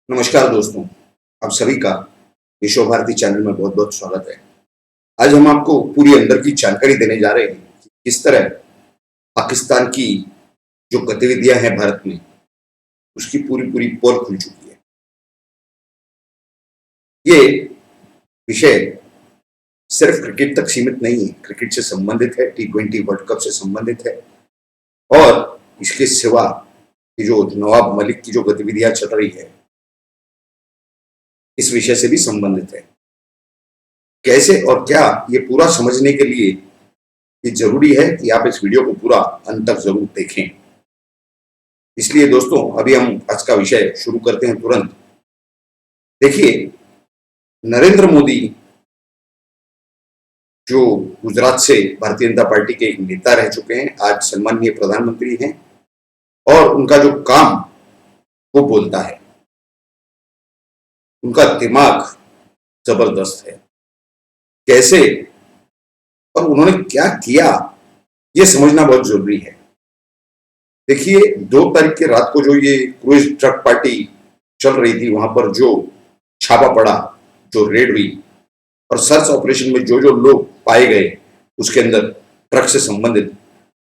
नमस्कार दोस्तों, आप सभी का विश्व भारती चैनल में बहुत बहुत स्वागत है। आज हम आपको पूरी अंदर की जानकारी देने जा रहे हैं कि किस तरह पाकिस्तान की जो गतिविधियां हैं भारत में, उसकी पूरी पूरी पोल खुल चुकी है। ये विषय सिर्फ क्रिकेट तक सीमित नहीं है, क्रिकेट से संबंधित है, T20 वर्ल्ड कप से संबंधित है और इसके सिवा ये जो नवाब मलिक की जो गतिविधियां चल रही है, इस विषय से भी संबंधित है। कैसे और क्या, ये पूरा समझने के लिए ये जरूरी है कि आप इस वीडियो को पूरा अंत तक जरूर देखें। इसलिए दोस्तों, अभी हम आज का विषय शुरू करते हैं तुरंत। देखिए, नरेंद्र मोदी जो गुजरात से भारतीय जनता पार्टी के एक नेता रह चुके हैं, आज सम्माननीय प्रधानमंत्री हैं और उनका जो काम वो बोलता है, उनका दिमाग जबरदस्त है। कैसे और उन्होंने क्या किया, ये समझना बहुत जरूरी है। देखिए, 2 तारीख की रात को जो ये क्रूज ट्रक पार्टी चल रही थी, वहां पर जो छापा पड़ा, जो रेड हुई और सर्च ऑपरेशन में जो जो लोग पाए गए उसके अंदर ट्रक से संबंधित,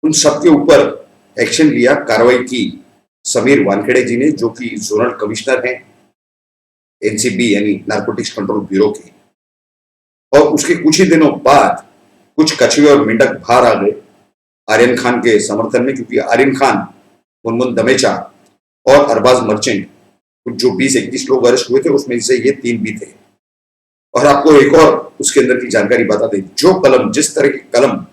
उन सबके ऊपर एक्शन लिया, कार्रवाई की समीर वानखेड़े जी ने, जो कि जोनल कमिश्नर हैं एनसीबी यानी नारकोटिक्स कंट्रोल ब्यूरो के। और उसके कुछ ही दिनों बाद कुछ कछुए और मेंढक बाहर आ गए आर्यन खान के समर्थन में, क्योंकि आर्यन खान, मुनमुन दमेचा और अरबाज मर्चेंट, जो 20-21 लोग अरेस्ट हुए थे, उसमें से ये 3 भी थे। और आपको एक और उसके अंदर की जानकारी बता दें, जो कलम, जिस तरह के कलम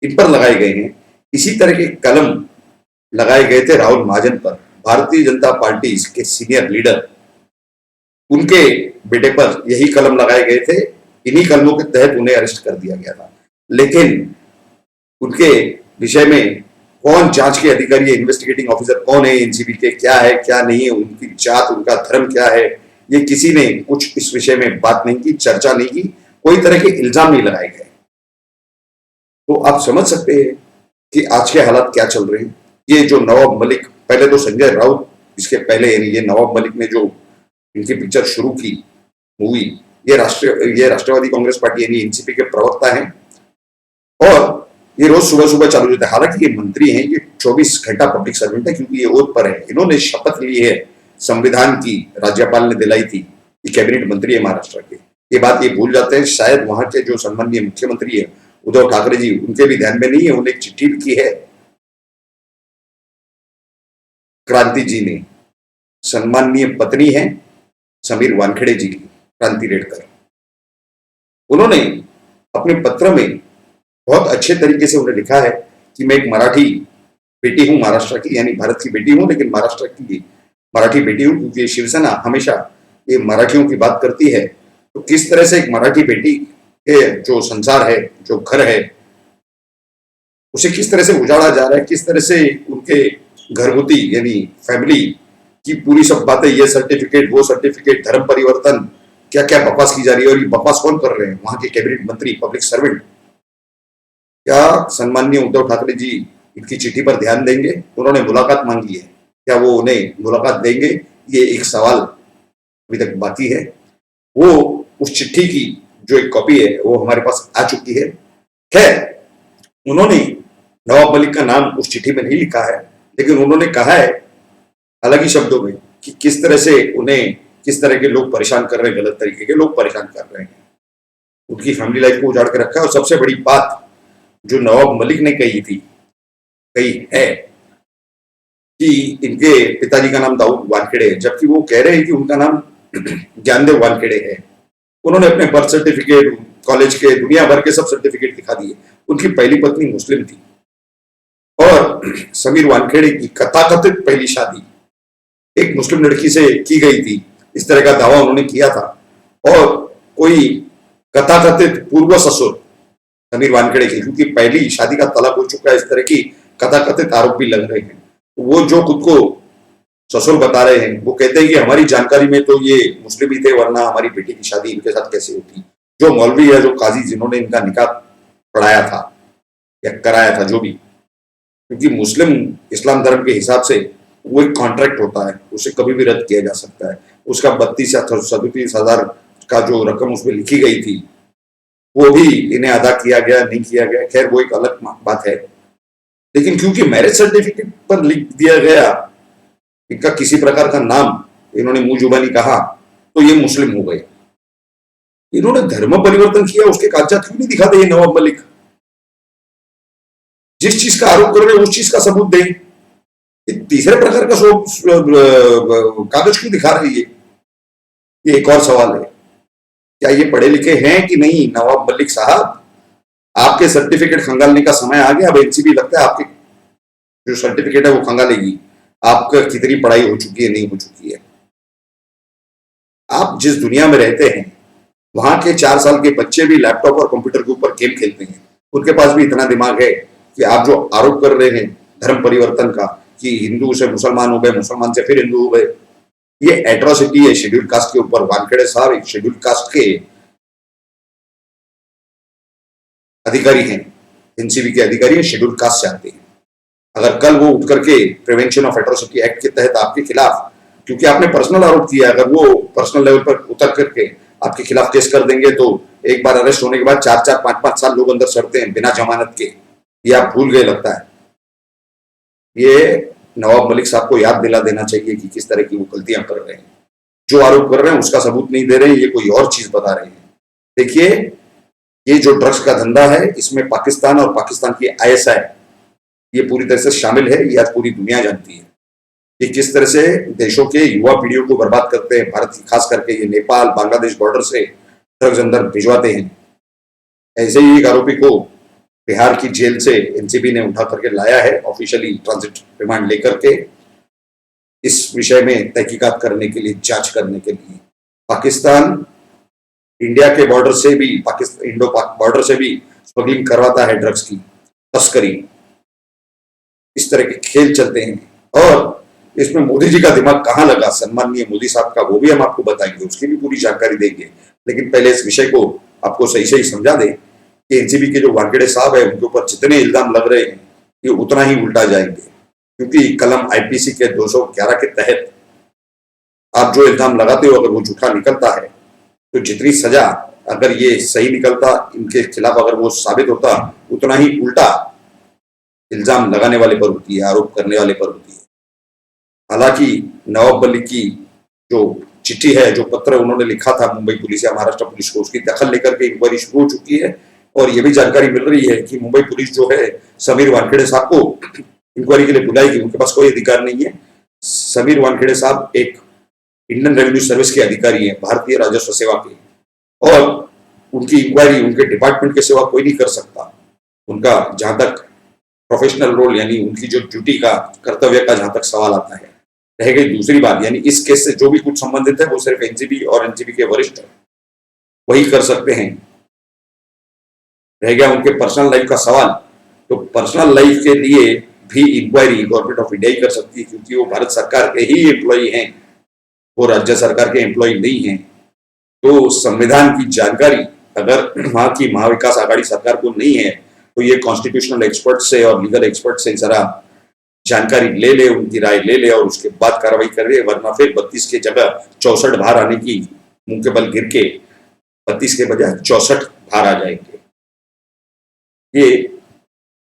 इन पर लगाए गए हैं, इसी तरह के कलम लगाए गए थे राहुल महाजन पर, भारतीय जनता पार्टी के सीनियर लीडर, उनके बेटे पर यही कलम लगाए गए थे। इन्हीं कलमों के तहत उन्हें अरेस्ट कर दिया गया था। लेकिन उनके विषय में कौन जांच के अधिकारी, इन्वेस्टिगेटिंग ऑफिसर कौन है एनसीबी के, क्या है क्या नहीं है, उनकी जात, उनका धर्म क्या है, ये किसी ने कुछ इस विषय में बात नहीं की, चर्चा नहीं की, कोई तरह के इल्जाम नहीं लगाए गए। तो आप समझ सकते हैं कि आज के हालात क्या चल रहे हैं। ये जो नवाब मलिक, पहले तो संजय राउत, इसके पहले यानी ये नवाब मलिक ने जो इनकी पिक्चर शुरू की, मूवी, ये राष्ट्रवादी कांग्रेस पार्टी यानी एनसीपी के प्रवक्ता हैं और ये रोज सुबह सुबह चालू होता है। हालांकि ये मंत्री हैं, ये 24 घंटा पब्लिक सर्वेंट है, क्योंकि ये ओथ पर है। इन्होंने शपथ ली है संविधान की, राज्यपाल ने दिलाई थी। ये कैबिनेट मंत्री है महाराष्ट्र के। ये बात ये भूल जाते हैं, शायद वहां के जो सम्माननीय मुख्यमंत्री है उद्धव ठाकरे जी, उनके भी ध्यान में नहीं है। उन्हें एक चिट्ठी लिखी है क्रांति जी ने, सम्माननीय पत्नी है समीर वानखेड़े जी की, क्रांति रेडकर। उन्होंने अपने पत्र में बहुत अच्छे तरीके से उन्हें लिखा है कि मैं एक मराठी बेटी हूं, महाराष्ट्र की, यानी भारत की बेटी हूं, लेकिन महाराष्ट्र की मराठी बेटी हूं, क्योंकि शिवसेना हमेशा ये मराठियों की बात करती है। तो किस तरह से एक मराठी बेटी के जो संसार है, जो घर है, उसे किस तरह से उजाड़ा जा रहा है, किस तरह से उनके घरगुती यानी फैमिली की पूरी सब बातें, ये सर्टिफिकेट, वो सर्टिफिकेट, धर्म परिवर्तन, क्या क्या बकवास की जा रही है। और ये बकवास कौन कर रहे हैं? वहां के कैबिनेट मंत्री, पब्लिक सर्वेंट। क्या सम्माननीय उद्धव ठाकरे जी इनकी चिट्ठी पर ध्यान देंगे? उन्होंने मुलाकात मांगी है, क्या वो उन्हें मुलाकात देंगे? ये एक सवाल अभी तक बाकी है। वो उस चिट्ठी की जो एक कॉपी है वो हमारे पास आ चुकी है। खैर, उन्होंने नवाब मलिक का नाम उस चिट्ठी में नहीं लिखा है, लेकिन उन्होंने कहा है अलग ही शब्दों में कि किस तरह से उन्हें, किस तरह के लोग परेशान कर रहे हैं, गलत तरीके के लोग परेशान कर रहे हैं, उनकी फैमिली लाइफ को उजाड़ कर रखा है। और सबसे बड़ी बात जो नवाब मलिक ने कही है कि इनके पिताजी का नाम दाऊद वानखेड़े है, जबकि वो कह रहे हैं कि उनका नाम ज्ञानदेव वानखेड़े है। उन्होंने अपने बर्थ सर्टिफिकेट, कॉलेज के, दुनिया भर के सब सर्टिफिकेट दिखा दिए। उनकी पहली पत्नी मुस्लिम थी और समीर वानखेड़े की कथाकथित पहली शादी एक मुस्लिम लड़की से की गई थी, इस तरह का दावा उन्होंने किया था। और कोई कथाकथित पूर्व ससुर समीर वानखेड़े की, क्योंकि पहली शादी का तलाक हो चुका है, इस तरह की कथाकथित आरोप भी लग रहे हैं। वो जो खुद को ससुर बता रहे हैं, वो कहते हैं कि हमारी जानकारी में तो ये मुस्लिम ही थे, वरना हमारी बेटी की शादी इनके साथ कैसे होती। जो मौलवी है, जो काजी, जिन्होंने इनका निकाह पढ़ाया था या कराया था, जो भी, क्योंकि मुस्लिम इस्लाम धर्म के हिसाब से वो एक कॉन्ट्रैक्ट होता है, उसे कभी भी रद्द किया जा सकता है। उसका 32 या 37,000 का जो रकम उसमें लिखी गई थी वो भी इन्हें अदा किया गया नहीं किया गया, खैर वो एक अलग बात है। लेकिन क्योंकि मैरिज सर्टिफिकेट पर लिख दिया गया इनका किसी प्रकार का नाम, इन्होंने मुंह जुबानी कहा तो ये मुस्लिम हो गए। इन्होंने धर्म परिवर्तन किया उसके कागजात क्यों नहीं दिखाते ये नवाब मलिक? जिस चीज का आरोप कर रहे हैं उस चीज का सबूत दें। तीसरे प्रकार का कागज क्यों दिखा रही है? ये एक और सवाल है। क्या ये पढ़े लिखे हैं कि नहीं नवाब मलिक साहब? आपके सर्टिफिकेट खंगालने का समय आ गया। अब एनसीबी लगता है आपके जो सर्टिफिकेट है वो खंगालेगी। आपका कितनी पढ़ाई हो चुकी है नहीं हो चुकी है। आप जिस दुनिया में रहते हैं वहां के 4 साल के बच्चे भी लैपटॉप और कंप्यूटर के ऊपर गेम खेलते हैं। उनके पास भी इतना दिमाग है कि आप जो आरोप कर रहे हैं धर्म परिवर्तन का कि हिंदू से मुसलमान हो गए, मुसलमान से फिर हिंदू हो गए, ये एट्रोसिटी है शेड्यूल कास्ट के ऊपर। वानखेड़े साहब एक शेड्यूल कास्ट के अधिकारी हैं, एनसीबी के अधिकारी हैं, शेड्यूल कास्ट से आते हैं। अगर कल वो उठ करके प्रिवेंशन ऑफ एट्रोसिटी एक्ट के तहत आपके खिलाफ, क्योंकि आपने पर्सनल आरोप किया, अगर वो पर्सनल लेवल पर उतर करके आपके खिलाफ केस कर देंगे तो एक बार अरेस्ट होने के बाद 4-4, 5-5 साल लोग अंदर सड़ते हैं बिना जमानत के। ये आप भूल गए लगता है। ये नवाब मलिक साहब को याद दिला देना चाहिए कि किस तरह की वो गलतियां कर रहे हैं। जो आरोप कर रहे हैं उसका सबूत नहीं दे रहे हैं, ये कोई और चीज बता रहे हैं। देखिए, ये जो ड्रग्स का धंधा है इसमें पाकिस्तान और पाकिस्तान की आईएसआई ये पूरी तरह से शामिल है। ये आज पूरी दुनिया जानती है कि किस तरह से देशों के युवा पीढ़ियों को बर्बाद करते हैं। भारत की खास करके ये नेपाल बांग्लादेश बॉर्डर से ड्रग्स अंदर भिजवाते हैं। ऐसे ही एक आरोपी को बिहार की जेल से एनसीबी ने उठा करके लाया है ऑफिशियली ट्रांजिट रिमांड लेकर के, इस विषय में तहकीकात करने के लिए, जांच करने के लिए। पाकिस्तान इंडिया के बॉर्डर से भी, पाकिस्तान इंडो पाक बॉर्डर से भी स्मगलिंग करवाता है, ड्रग्स की तस्करी। इस तरह के खेल चलते हैं और इसमें मोदी जी का दिमाग कहां लगा, सम्माननीय मोदी साहब का, वो भी हम आपको बताएंगे, उसकी भी पूरी जानकारी देंगे। लेकिन पहले इस विषय को आपको सही सही समझा दें कि एनसीबी के जो वानखेड़े साहब है उनके ऊपर जितने इल्जाम लग रहे हैं ये उतना ही उल्टा जाएंगे, क्योंकि कलम आईपीसी के 211 के तहत आप जो इल्जाम लगाते हो अगर वो झूठा निकलता है तो जितनी सजा, अगर ये सही निकलता इनके खिलाफ, अगर वो साबित होता, उतना ही उल्टा इल्जाम लगाने वाले पर होती है, आरोप करने वाले पर होती है। हालांकि नवाब मलिक की जो चिट्ठी है, जो पत्र उन्होंने लिखा था मुंबई पुलिस या महाराष्ट्र पुलिस को, उसकी दखल लेकर के इंक्वायरी शुरू हो चुकी है। और ये भी जानकारी मिल रही है कि मुंबई पुलिस जो है समीर वानखेड़े साहब को इंक्वायरी के लिए बुलाएगी। उनके पास कोई अधिकार नहीं है। समीर वानखेड़े साहब एक इंडियन रेवेन्यू सर्विस के अधिकारी है, भारतीय राजस्व सेवा के, और उनकी इंक्वायरी उनके डिपार्टमेंट के सिवा कोई नहीं कर सकता। उनका जहां तक प्रोफेशनल रोल यानी उनकी जो ड्यूटी का, कर्तव्य का जहां तक सवाल आता है, रह गई दूसरी बात, यानी इस केस से जो भी कुछ संबंधित है वो सिर्फ एनसीबी और एनसीबी के वरिष्ठ वही कर सकते हैं। रह गया उनके पर्सनल लाइफ का सवाल, तो पर्सनल लाइफ के लिए भी इंक्वायरी गवर्नमेंट ऑफ इंडिया ही कर सकती है, क्योंकि वो भारत सरकार के ही एम्प्लॉई हैं, वो राज्य सरकार के एम्प्लॉय नहीं है। तो संविधान की जानकारी अगर वहां की महाविकास आघाड़ी सरकार को नहीं है तो ये कॉन्स्टिट्यूशनल एक्सपर्ट से और लीगल एक्सपर्ट से जरा जानकारी ले ले, उनकी राय ले ले और उसके बाद कार्रवाई कर ले, वरना फिर 32 की जगह 64 बाहर आने की, मुंह के बल गिर के 32 के बजाय 64 बाहर आ जाएंगे। ये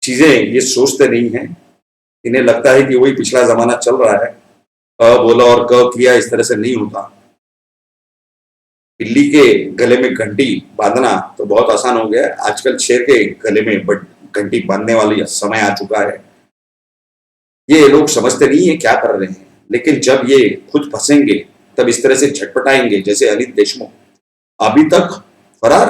चीजें ये सोचते नहीं है। इन्हें लगता है कि वही पिछला जमाना चल रहा है, बोला और क किया, इस तरह से नहीं होता। बिल्ली के गले में घंटी बांधना तो बहुत आसान हो गया है, आजकल शेर के गले में घंटी बांधने वाली समय आ चुका है। ये लोग समझते नहीं है क्या कर रहे हैं, लेकिन जब ये खुद फंसेंगे तब इस तरह से झटपटाएंगे जैसे अनिल देशमुख, अभी तक फरार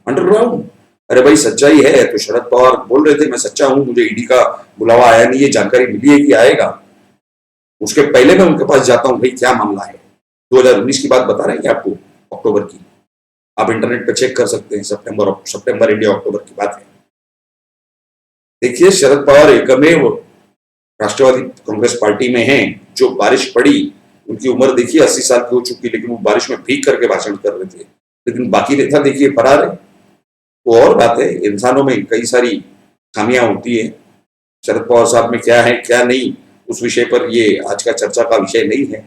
अंडरग्राउंड। अरे भाई सच्चाई है तो शरद पवार बोल रहे थे मैं सच्चा हूं, मुझे ईडी का बुलावा आया नहीं, ये जानकारी मिली है कि आएगा, उसके पहले मैं उनके पास जाता हूं, भाई क्या मामला है। 2019 की बात बता रहे हैं आपको, अक्टूबर की, आप इंटरनेट पे चेक कर सकते हैं, सितंबर इंडिया अक्टूबर की बात है। देखिए शरद पवार एकमेव राष्ट्रवादी कांग्रेस पार्टी में हैं जो बारिश पड़ी, उनकी उम्र देखिए 80 साल की हो चुकी, लेकिन वो बारिश में भीग करके भाषण कर रहे थे। लेकिन बाकी नेता देखिए फरार है। वो और बात है, इंसानों में कई सारी खामियां होती है। शरद पवार साहब में क्या है क्या नहीं, उस विषय पर ये आज का चर्चा का विषय नहीं है।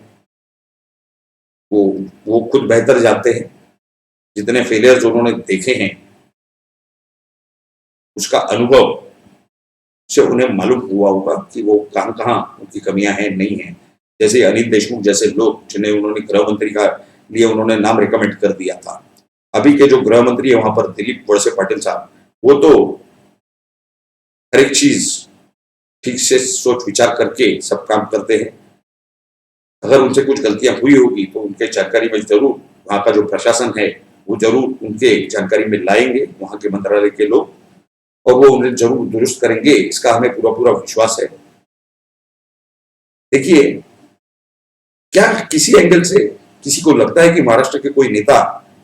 वो वो खुद बेहतर जानते हैं। जितने फेलियर्स उन्होंने देखे हैं उसका अनुभव से उन्हें मालूम हुआ होगा कि वो कहाँ कहाँ उनकी कमियां हैं, नहीं है। जैसे अनिल देशमुख जैसे लोग जिन्हें उन्होंने गृह मंत्री का लिए उन्होंने नाम रिकमेंड कर दिया था, अभी के जो गृह मंत्री है वहां पर दिलीप वळसे पाटिल साहब, वो तो हर एक चीज ठीक से सोच विचार करके सब काम करते हैं। अगर उनसे कुछ गलतियां हुई होगी तो उनके जानकारी में जरूर वहां का जो प्रशासन है वो जरूर उनके जानकारी में लाएंगे, वहां के मंत्रालय के लोग, और वो उन्हें जरूर दुरुस्त करेंगे, इसका हमें पूरा पूरा विश्वास है। देखिए, क्या किसी एंगल से किसी को लगता है कि महाराष्ट्र के कोई नेता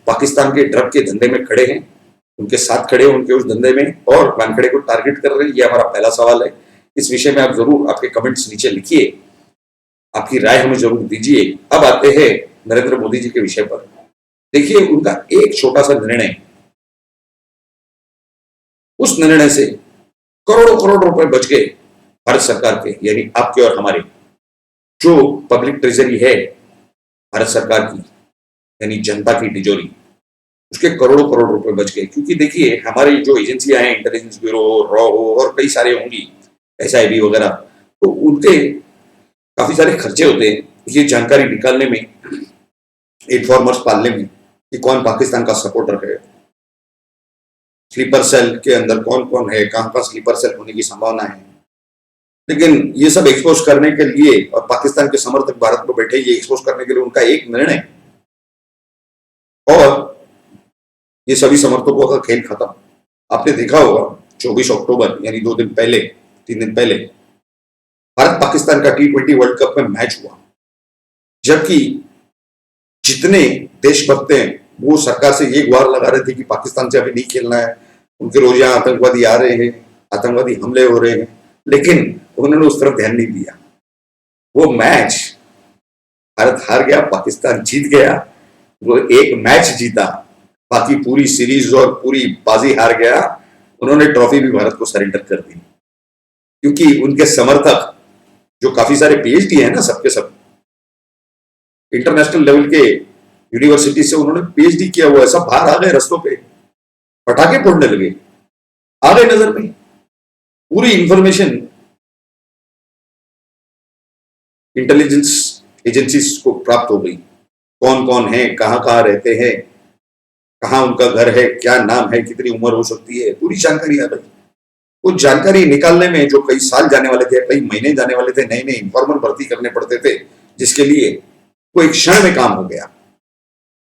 पाकिस्तान के ड्रग के धंधे में खड़े हैं, उनके साथ खड़े हैं उनके उस धंधे में और वानखेड़े को टारगेट कर रहे हैं? ये हमारा पहला सवाल है। इस विषय में आप जरूर आपके कमेंट्स नीचे लिखिए, आपकी राय हमें जरूर दीजिए। अब आते हैं नरेंद्र मोदी जी के विषय पर। देखिए, उनका एक छोटा सा निर्णय, उस निर्णय से करोड़ों करोड़ रुपए बच गए भारत सरकार के, यानी आपके और हमारे। जो पब्लिक ट्रेजरी है भारत सरकार की, यानी जनता की तिजोरी, उसके करोड़ों करोड़ रुपए बच गए। क्योंकि देखिए, हमारी जो एजेंसियां हैं, इंटेलिजेंस ब्यूरो, रॉ और कई सारे होंगी, SIB वगैरह, तो उनके काफी सारे खर्चे होते हैं ये जानकारी निकालने में, इन्फॉर्मर्स पालने में कि कौन पाकिस्तान का सपोर्टर है, स्लीपर सेल के अंदर कौन कौन है, कहां पर स्लीपर सेल होने की संभावना है। लेकिन ये सब एक्सपोज करने के लिए और पाकिस्तान के समर्थक भारत में बैठे ये एक्सपोज करने के लिए उनका एक निर्णय और ये सभी समर्थकों का खेल खत्म। आपने देखा होगा 24 अक्टूबर यानी 2 दिन पहले, 3 दिन पहले भारत पाकिस्तान का T20 वर्ल्ड कप में मैच हुआ, जबकि जितने देशभक्त हैं वो सरकार से ये गुहार लगा रहे थे कि पाकिस्तान से अभी नहीं खेलना है, उनके रोज यहाँ आतंकवादी आ रहे हैं, आतंकवादी हमले हो रहे हैं, लेकिन उन्होंने उस तरफ ध्यान नहीं दिया। वो मैच भारत हार गया, पाकिस्तान जीत गया। वो एक मैच जीता, बाकी पूरी सीरीज और पूरी बाजी हार गया। उन्होंने ट्रॉफी भी भारत को सरेंडर कर दी, क्योंकि उनके समर्थक जो काफी सारे PhD है ना, सबके सब इंटरनेशनल लेवल के यूनिवर्सिटी से उन्होंने PhD किया हुआ है, सब बाहर आ गए, रस्तों पे पटाखे फोड़ने लगे, आ गए नजर में। पूरी इंफॉर्मेशन इंटेलिजेंस एजेंसीज को प्राप्त हो गई, कौन कौन है, कहां कहां रहते हैं, कहां उनका घर है, क्या नाम है, कितनी उम्र हो सकती है, पूरी जानकारी आ गई। वो जानकारी निकालने में जो कई साल जाने वाले थे, कई महीने जाने वाले थे, नए नए इंफॉर्मर भर्ती करने पड़ते थे, जिसके लिए वो एक क्षण में काम हो गया।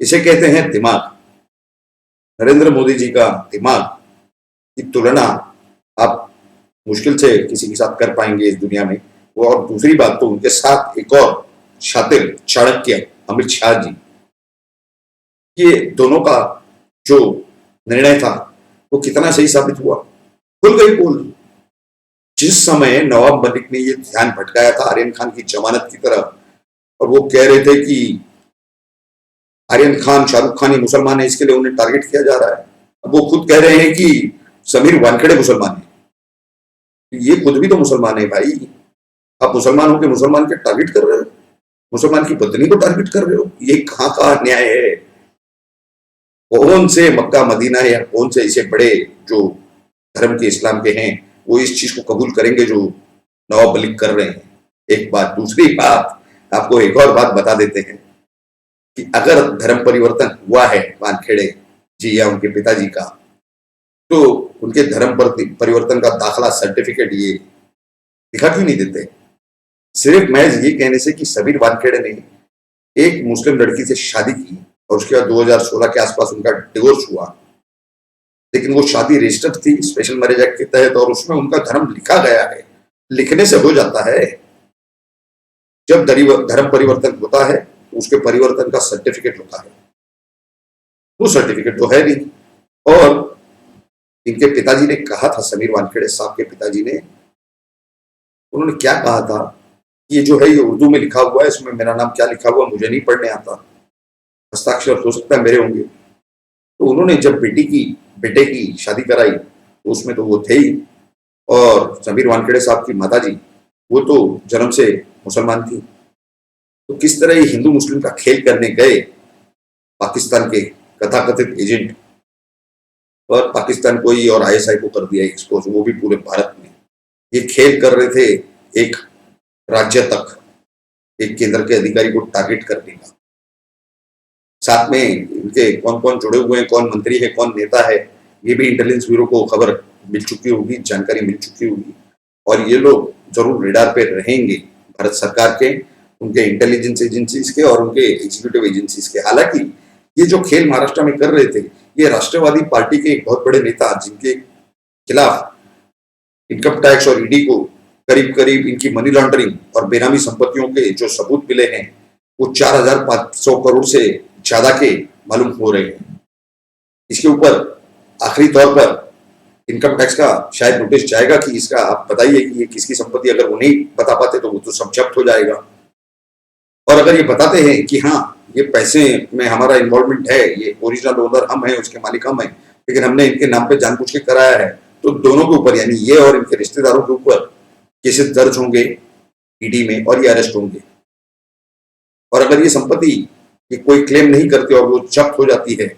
इसे कहते हैं दिमाग। नरेंद्र मोदी जी का दिमाग की तुलना आप मुश्किल से किसी के साथ कर पाएंगे इस दुनिया में। वो और दूसरी बात तो उनके साथ एक और शातिर चाणक्य अमित शाह जी, ये दोनों का जो निर्णय था वो कितना सही साबित हुआ। खुल गई पोल। जिस समय नवाब मलिक ने ये ध्यान भटकाया था आर्यन खान की जमानत की तरफ, और वो कह रहे थे कि आर्यन खान, शाहरुख खान ही मुसलमान है, इसके लिए उन्हें टारगेट किया जा रहा है। अब वो खुद कह रहे हैं कि समीर वानखेड़े मुसलमान है। ये खुद भी तो मुसलमान है भाई। आप मुसलमान होकर मुसलमान के टारगेट कर रहे हो, मुसलमान की पत्नी को टारगेट कर रहे हो, ये कहां का न्याय है? कौन से मक्का मदीना या कौन से ऐसे बड़े जो धर्म के इस्लाम के हैं वो इस चीज को कबूल करेंगे जो नवाब मलिक कर रहे हैं? एक बात। दूसरी बात, आपको एक और बात बता देते हैं कि अगर धर्म परिवर्तन हुआ है वानखेड़े जी या उनके पिताजी का, तो उनके धर्म परिवर्तन का दाखला, सर्टिफिकेट ये दिखा क्यों नहीं देते? सिर्फ महज ये कहने से कि समीर वानखेड़े ने एक मुस्लिम लड़की से शादी की और उसके बाद 2016 के आसपास उनका डिवोर्स हुआ, लेकिन वो शादी रजिस्टर्ड थी स्पेशल मैरिज एक्ट के तहत और उसमें उनका धर्म लिखा गया है। लिखने से हो जाता है। जब धर्म परिवर्तन होता है तो उसके परिवर्तन का सर्टिफिकेट होता है, वो सर्टिफिकेट तो है नहीं। और इनके पिताजी ने कहा था, समीर वानखेड़े साहब के पिताजी ने, उन्होंने क्या कहा था, ये जो है ये उर्दू में लिखा हुआ है, इसमें मेरा नाम क्या लिखा हुआ मुझे नहीं पढ़ने आता, हस्ताक्षर हो सकता है मेरे होंगे। तो उन्होंने जब बेटे की शादी कराई तो उसमें तो वो थे ही, और समीर वानखेड़े साहब की माताजी वो तो जन्म से मुसलमान थी। तो किस तरह ये हिंदू मुस्लिम का खेल करने गए पाकिस्तान के कथाकथित एजेंट, और पाकिस्तान को ही और आईएसआई को कर दिया एक्सपोज, वो भी पूरे भारत में। ये खेल कर रहे थे एक राज्य तक, एक केंद्र के अधिकारी को टारगेट करने का। साथ में इनके कौन कौन जुड़े हुए हैं, कौन मंत्री है, कौन नेता है, ये भी इंटेलिजेंस ब्यूरो को खबर मिल चुकी होगी, जानकारी मिल चुकी होगी, और ये लोग जरूर रेडार पे रहेंगे भारत सरकार के, उनके इंटेलिजेंस एजेंसीज के और उनके एग्जीक्यूटिव एजेंसीज के। हालांकि ये जो खेल महाराष्ट्र में कर रहे थे, ये राष्ट्रवादी पार्टी के एक बहुत बड़े नेता, जिनके खिलाफ इनकम टैक्स और ईडी को करीब करीब इनकी मनी लॉन्ड्रिंग और बेनामी संपत्तियों के जो सबूत मिले हैं, वो 4,500 करोड़ से ज्यादा के मालूम हो रहे हैं। इसके ऊपर आखिरी तौर पर इनकम टैक्स का शायद नोटिस जाएगा कि इसका आप बताइए कि ये किसकी संपत्ति, अगर वो नहीं बता पाते तो वो तो सब जब्त हो जाएगा। और अगर ये बताते हैं कि हाँ ये पैसे में हमारा इन्वॉल्वमेंट है, ये ओरिजिनल ओनर हम हैं, उसके मालिक हम हैं, लेकिन हमने इनके नाम पे जानबूझ के कराया है, तो दोनों के ऊपर, यानी ये और इनके रिश्तेदारों के ऊपर केसेस दर्ज होंगे ईडी में और ये अरेस्ट होंगे। और अगर ये संपत्ति ये कोई क्लेम नहीं करते और वो जब्त हो जाती है,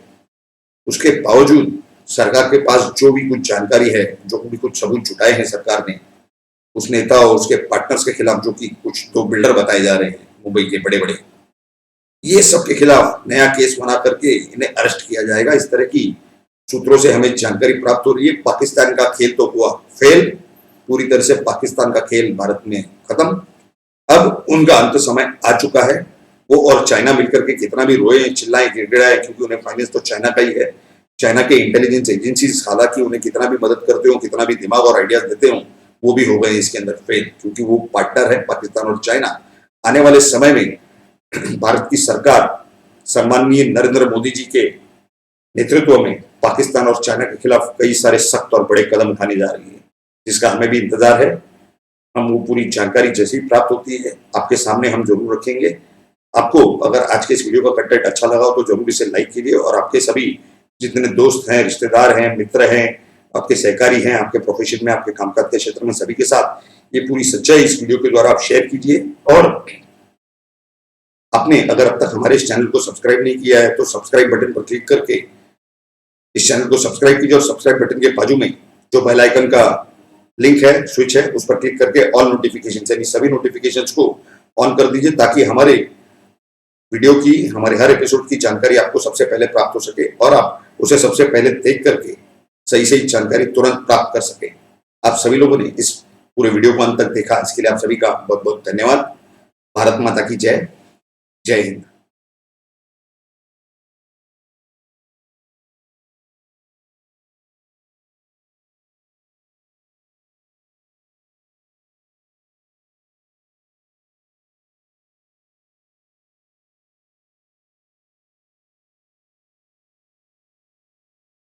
उसके बावजूद सरकार के पास जो भी कुछ जानकारी है, जो भी कुछ सबूत जुटाए हैं सरकार ने उस नेता और उसके पार्टनर्स के खिलाफ, जो कि कुछ दो बिल्डर बताए जा रहे हैं मुंबई के बड़े बड़े, ये सब के खिलाफ नया केस बना करके इन्हें अरेस्ट किया जाएगा। इस तरह की सूत्रों से हमें जानकारी प्राप्त हो रही है। पाकिस्तान का खेल तो हुआ फेल, पूरी तरह से पाकिस्तान का खेल भारत में खत्म। अब उनका अंत समय आ चुका है। वो और चाइना मिलकर के कितना भी रोए, चिल्लाए, गिड़गिड़ाए, क्योंकि उन्हें फाइनेंस तो चाइना का ही है। चाइना के इंटेलिजेंस एजेंसीज हालांकि उन्हें कितना भी मदद करते हो, कितना भी दिमाग और आइडियाज देते हो, वो भी हो गए इसके अंदर फेल, क्योंकि वो पार्टनर है पाकिस्तान और चाइना। आने वाले समय में भारत की सरकार सम्माननीय नरेंद्र मोदी जी के नेतृत्व में पाकिस्तान और चाइना के खिलाफ कई सारे सख्त और बड़े कदम उठाने जा रही है, जिसका हमें भी इंतजार है। हम वो पूरी जानकारी जैसी ही प्राप्त होती है आपके सामने हम जरूर रखेंगे। आपको अगर आज के इस वीडियो का कंटेंट अच्छा लगा हो तो जरूर इसे लाइक कीजिए, और आपके सभी जितने दोस्त हैं, रिश्तेदार हैं, मित्र हैं, आपके सहकारी हैं, आपके प्रोफेशन में, आपके कामकाज के क्षेत्र में, सभी के साथ ये पूरी सच्चाई इस वीडियो के द्वारा आप शेयर कीजिए। और आपने अगर अब तक हमारे इस चैनल को सब्सक्राइब नहीं किया है तो सब्सक्राइब बटन पर क्लिक करके इस चैनल को सब्सक्राइब कीजिए, और सब्सक्राइब बटन के बाजू में जो बेल आइकन का लिंक है, स्विच है, उस पर क्लिक करके ऑल नोटिफिकेशन, यानी सभी नोटिफिकेशंस को ऑन कर दीजिए, ताकि हमारे वीडियो की, हमारे हर एपिसोड की जानकारी आपको सबसे पहले प्राप्त हो सके और आप उसे सबसे पहले देख करके सही सही जानकारी तुरंत प्राप्त कर सके। आप सभी लोगों ने इस पूरे वीडियो को अंत तक देखा, इसके लिए आप सभी का बहुत बहुत धन्यवाद। भारत माता की जय। जय हिंद।